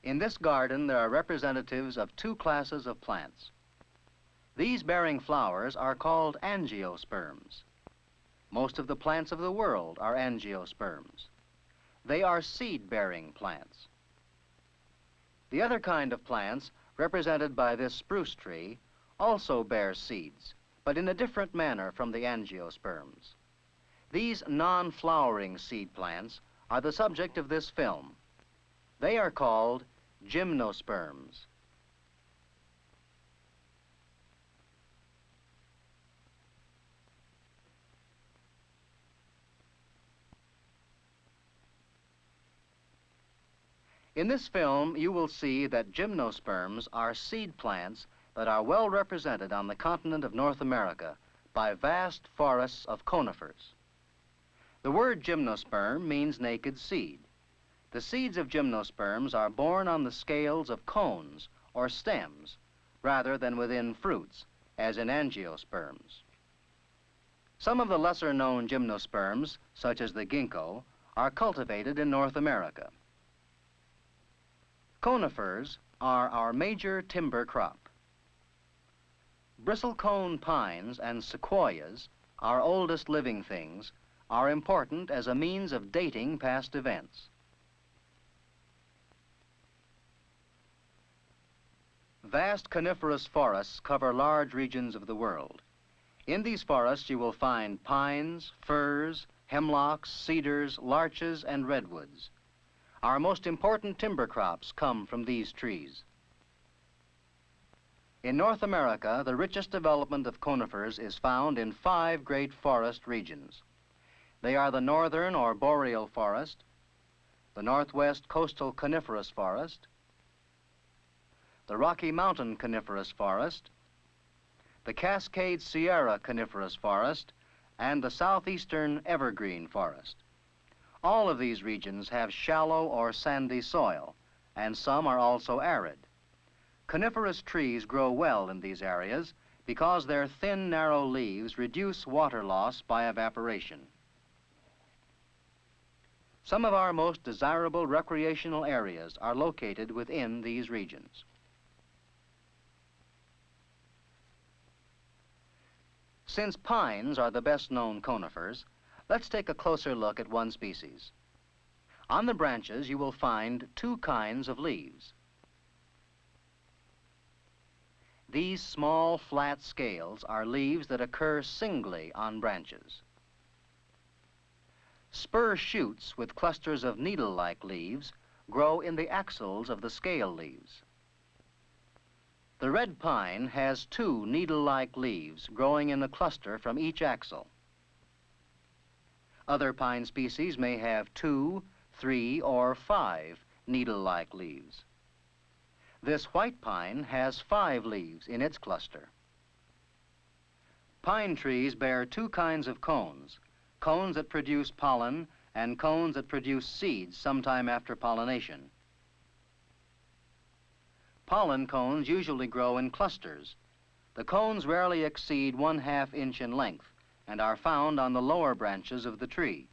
In this garden, there are representatives of two classes of plants. These bearing flowers are called angiosperms. Most of the plants of the world are angiosperms. They are seed-bearing plants. The other kind of plants, represented by this spruce tree, also bear seeds, but in a different manner from the angiosperms. These non-flowering seed plants are the subject of this film. They are called gymnosperms. In this film, you will see that gymnosperms are seed plants that are well represented on the continent of North America by vast forests of conifers. The word gymnosperm means naked seed. The seeds of gymnosperms are borne on the scales of cones or stems rather than within fruits, as in angiosperms. Some of the lesser-known gymnosperms, such as the ginkgo, are cultivated in North America. Conifers are our major timber crop. Bristlecone pines and sequoias, our oldest living things, are important as a means of dating past events. Vast coniferous forests cover large regions of the world. In these forests you will find pines, firs, hemlocks, cedars, larches, and redwoods. Our most important timber crops come from these trees. In North America, the richest development of conifers is found in 5 great forest regions. They are the northern or boreal forest, the northwest coastal coniferous forest, the Rocky Mountain coniferous forest, the Cascade Sierra coniferous forest, and the southeastern evergreen forest. All of these regions have shallow or sandy soil, and some are also arid. Coniferous trees grow well in these areas because their thin, narrow leaves reduce water loss by evaporation. Some of our most desirable recreational areas are located within these regions. Since pines are the best-known conifers, let's take a closer look at one species. On the branches, you will find 2 kinds of leaves. These small, flat scales are leaves that occur singly on branches. Spur shoots with clusters of needle-like leaves grow in the axils of the scale leaves. The red pine has 2 needle-like leaves growing in the cluster from each axil. Other pine species may have 2, 3, or 5 needle-like leaves. This white pine has 5 leaves in its cluster. Pine trees bear 2 kinds of cones, cones that produce pollen and cones that produce seeds sometime after pollination. Pollen cones usually grow in clusters. The cones rarely exceed 1/2 inch in length and are found on the lower branches of the tree.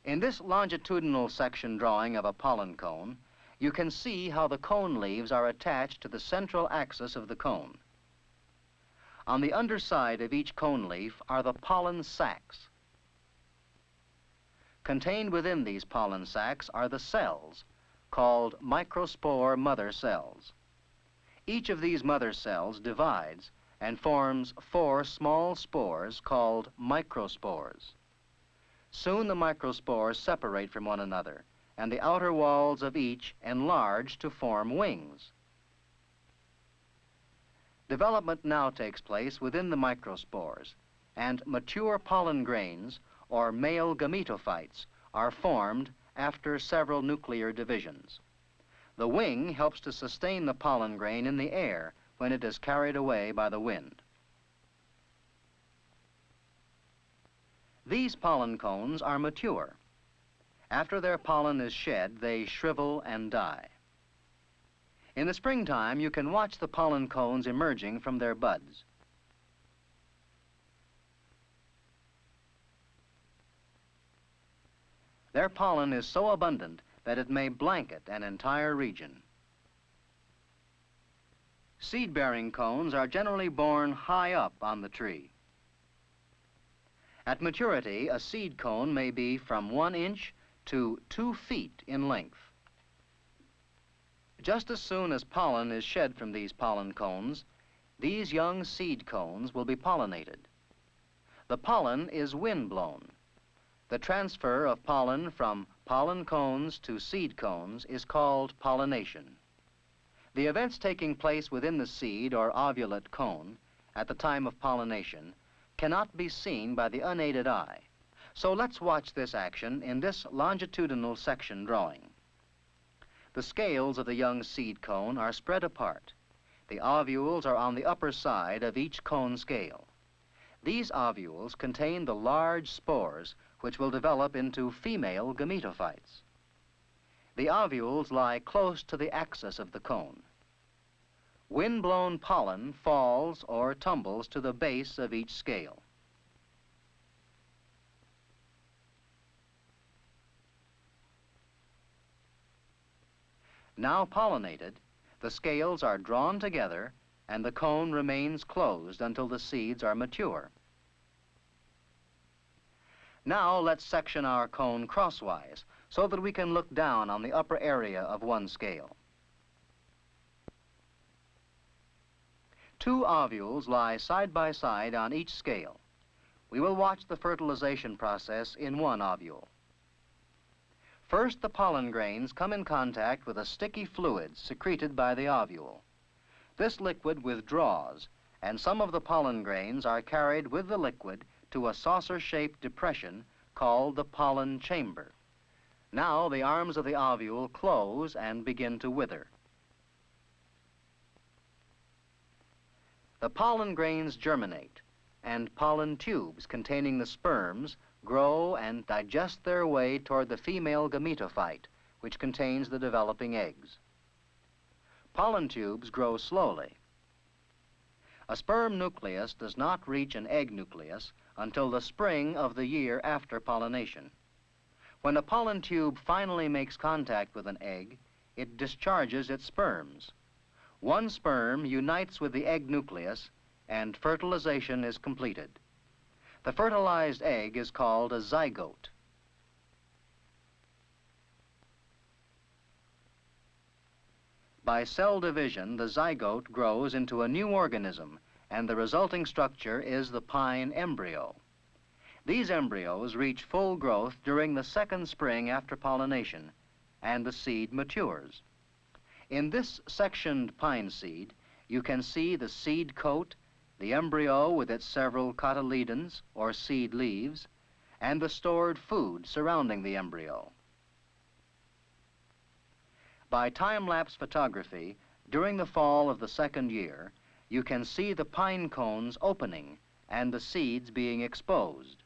In this longitudinal section drawing of a pollen cone, you can see how the cone leaves are attached to the central axis of the cone. On the underside of each cone leaf are the pollen sacs. Contained within these pollen sacs are the cells, called microspore mother cells. Each of these mother cells divides and forms 4 small spores called microspores. Soon the microspores separate from one another, and the outer walls of each enlarge to form wings. Development now takes place within the microspores, and mature pollen grains, or male gametophytes, are formed after several nuclear divisions. The wing helps to sustain the pollen grain in the air when it is carried away by the wind. These pollen cones are mature. After their pollen is shed, they shrivel and die. In the springtime, you can watch the pollen cones emerging from their buds. Their pollen is so abundant that it may blanket an entire region. Seed-bearing cones are generally borne high up on the tree. At maturity, a seed cone may be from 1 inch to 2 feet in length. Just as soon as pollen is shed from these pollen cones, these young seed cones will be pollinated. The pollen is wind-blown. The transfer of pollen from pollen cones to seed cones is called pollination. The events taking place within the seed or ovulate cone at the time of pollination cannot be seen by the unaided eye. So let's watch this action in this longitudinal section drawing. The scales of the young seed cone are spread apart. The ovules are on the upper side of each cone scale. These ovules contain the large spores which will develop into female gametophytes. The ovules lie close to the axis of the cone. Wind-blown pollen falls or tumbles to the base of each scale. Now pollinated, the scales are drawn together and the cone remains closed until the seeds are mature. Now let's section our cone crosswise so that we can look down on the upper area of one scale. 2 ovules lie side by side on each scale. We will watch the fertilization process in one ovule. First, the pollen grains come in contact with a sticky fluid secreted by the ovule. This liquid withdraws, and some of the pollen grains are carried with the liquid to a saucer-shaped depression called the pollen chamber. Now the arms of the ovule close and begin to wither. The pollen grains germinate, and pollen tubes containing the sperms grow and digest their way toward the female gametophyte, which contains the developing eggs. Pollen tubes grow slowly. A sperm nucleus does not reach an egg nucleus until the spring of the year after pollination. When a pollen tube finally makes contact with an egg, it discharges its sperms. One sperm unites with the egg nucleus and fertilization is completed. The fertilized egg is called a zygote. By cell division, the zygote grows into a new organism, and the resulting structure is the pine embryo. These embryos reach full growth during the second spring after pollination, and the seed matures. In this sectioned pine seed, you can see the seed coat, the embryo with its several cotyledons, or seed leaves, and the stored food surrounding the embryo. By time-lapse photography, during the fall of the second year, you can see the pine cones opening and the seeds being exposed.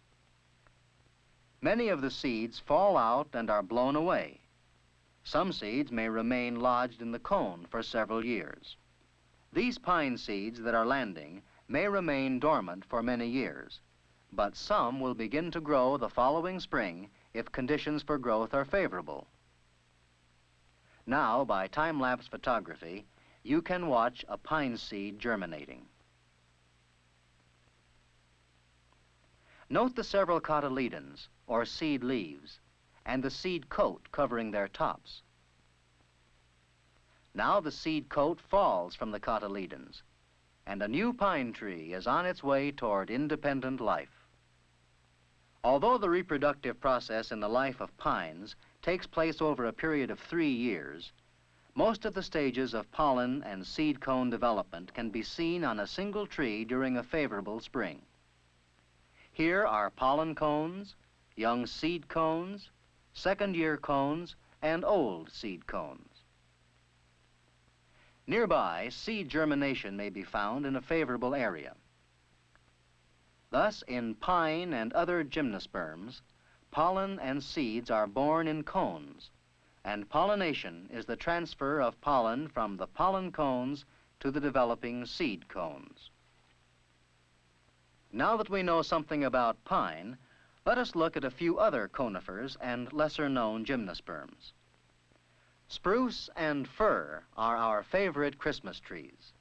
Many of the seeds fall out and are blown away. Some seeds may remain lodged in the cone for several years. These pine seeds that are landing may remain dormant for many years, but some will begin to grow the following spring if conditions for growth are favorable. Now, by time-lapse photography, you can watch a pine seed germinating. Note the several cotyledons, or seed leaves, and the seed coat covering their tops. Now the seed coat falls from the cotyledons, and a new pine tree is on its way toward independent life. Although the reproductive process in the life of pines takes place over a period of 3 years, most of the stages of pollen and seed cone development can be seen on a single tree during a favorable spring. Here are pollen cones, young seed cones, second-year cones, and old seed cones. Nearby, seed germination may be found in a favorable area. Thus, in pine and other gymnosperms, pollen and seeds are born in cones, and pollination is the transfer of pollen from the pollen cones to the developing seed cones. Now that we know something about pine, Let us look at a few other conifers and lesser-known gymnosperms. Spruce and fir are our favorite Christmas trees.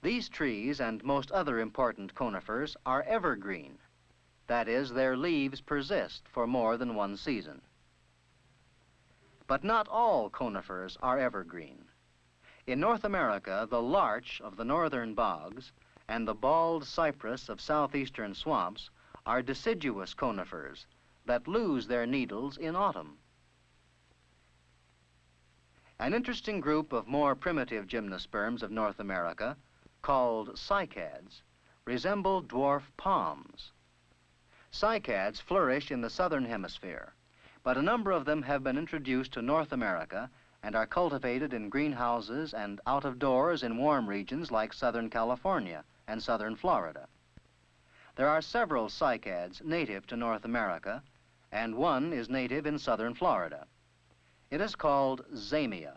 These trees and most other important conifers are evergreen. That is, their leaves persist for more than one season. But not all conifers are evergreen. In North America, the larch of the northern bogs and the bald cypress of southeastern swamps are deciduous conifers that lose their needles in autumn. An interesting group of more primitive gymnosperms of North America, called cycads, resemble dwarf palms. Cycads flourish in the southern hemisphere, but a number of them have been introduced to North America and are cultivated in greenhouses and out of doors in warm regions like southern California and southern Florida. There are several cycads native to North America, and one is native in southern Florida. It is called zamia.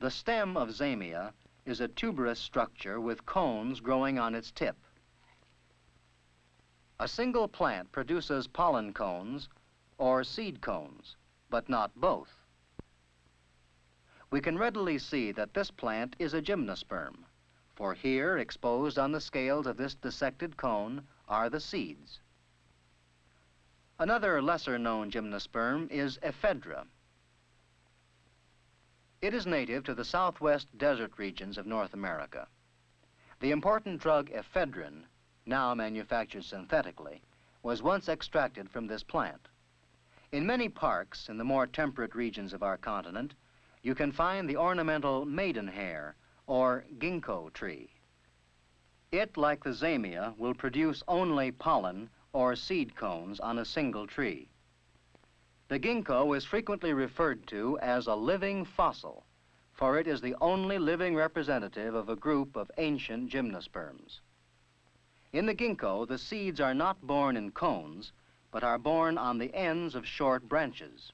The stem of zamia is a tuberous structure with cones growing on its tip. A single plant produces pollen cones or seed cones, but not both. We can readily see that this plant is a gymnosperm, for here, exposed on the scales of this dissected cone, are the seeds. Another lesser-known gymnosperm is ephedra. It is native to the southwest desert regions of North America. The important drug ephedrine, now manufactured synthetically, was once extracted from this plant. In many parks in the more temperate regions of our continent, you can find the ornamental maidenhair, or ginkgo tree. It, like the zamia, will produce only pollen or seed cones on a single tree. The ginkgo is frequently referred to as a living fossil, for it is the only living representative of a group of ancient gymnosperms. In the ginkgo, the seeds are not borne in cones, but are borne on the ends of short branches.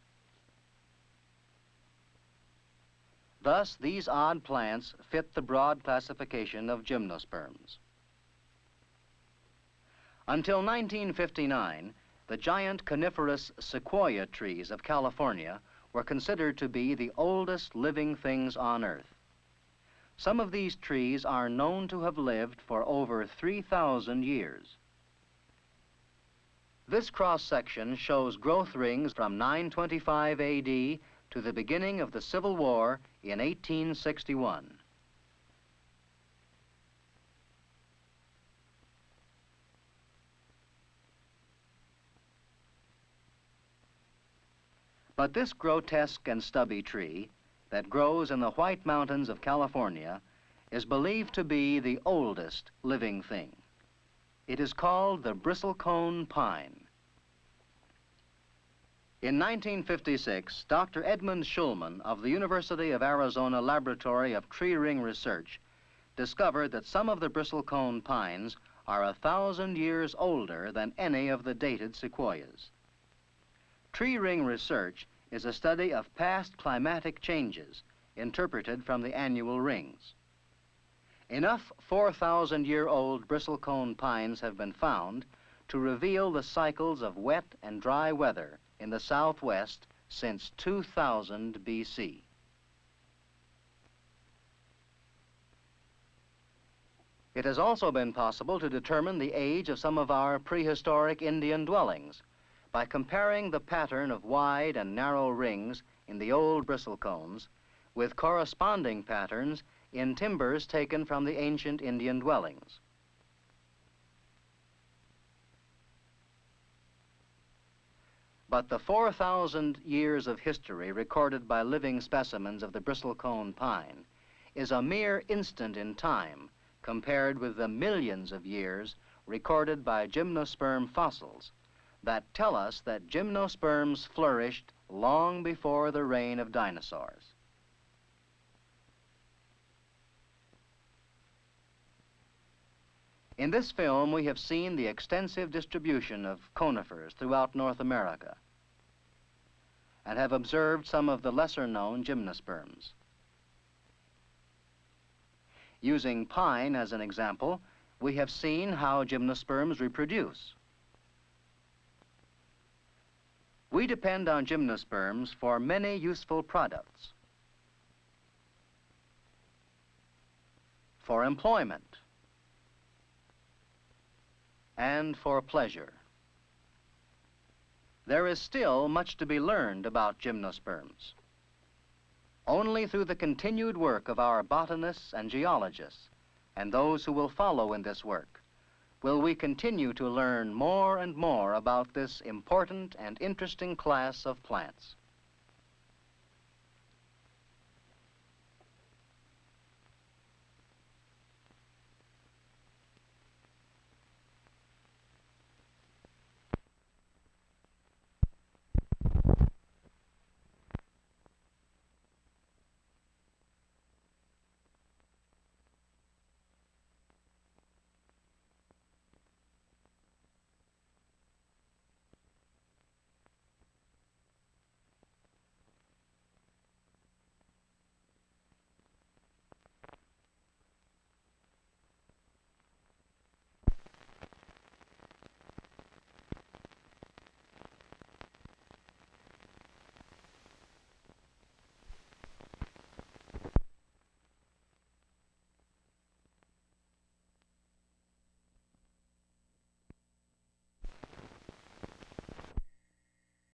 Thus, these odd plants fit the broad classification of gymnosperms. Until 1959, the giant coniferous sequoia trees of California were considered to be the oldest living things on Earth. Some of these trees are known to have lived for over 3,000 years. This cross-section shows growth rings from 925 AD to the beginning of the Civil War in 1861. But this grotesque and stubby tree that grows in the White Mountains of California is believed to be the oldest living thing. It is called the bristlecone pine. In 1956, Dr. Edmund Schulman of the University of Arizona Laboratory of Tree Ring Research discovered that some of the bristlecone pines are 1,000 years older than any of the dated sequoias. Tree ring research is a study of past climatic changes interpreted from the annual rings. Enough 4,000-year-old bristlecone pines have been found to reveal the cycles of wet and dry weather in the Southwest since 2000 BC. It has also been possible to determine the age of some of our prehistoric Indian dwellings by comparing the pattern of wide and narrow rings in the old bristlecones with corresponding patterns in timbers taken from the ancient Indian dwellings. But the 4,000 years of history recorded by living specimens of the bristlecone pine is a mere instant in time compared with the millions of years recorded by gymnosperm fossils that tell us that gymnosperms flourished long before the reign of dinosaurs. In this film, we have seen the extensive distribution of conifers throughout North America and have observed some of the lesser-known gymnosperms. Using pine as an example, we have seen how gymnosperms reproduce. We depend on gymnosperms for many useful products. For employment and for pleasure. There is still much to be learned about gymnosperms. Only through the continued work of our botanists and geologists, and those who will follow in this work, will we continue to learn more and more about this important and interesting class of plants.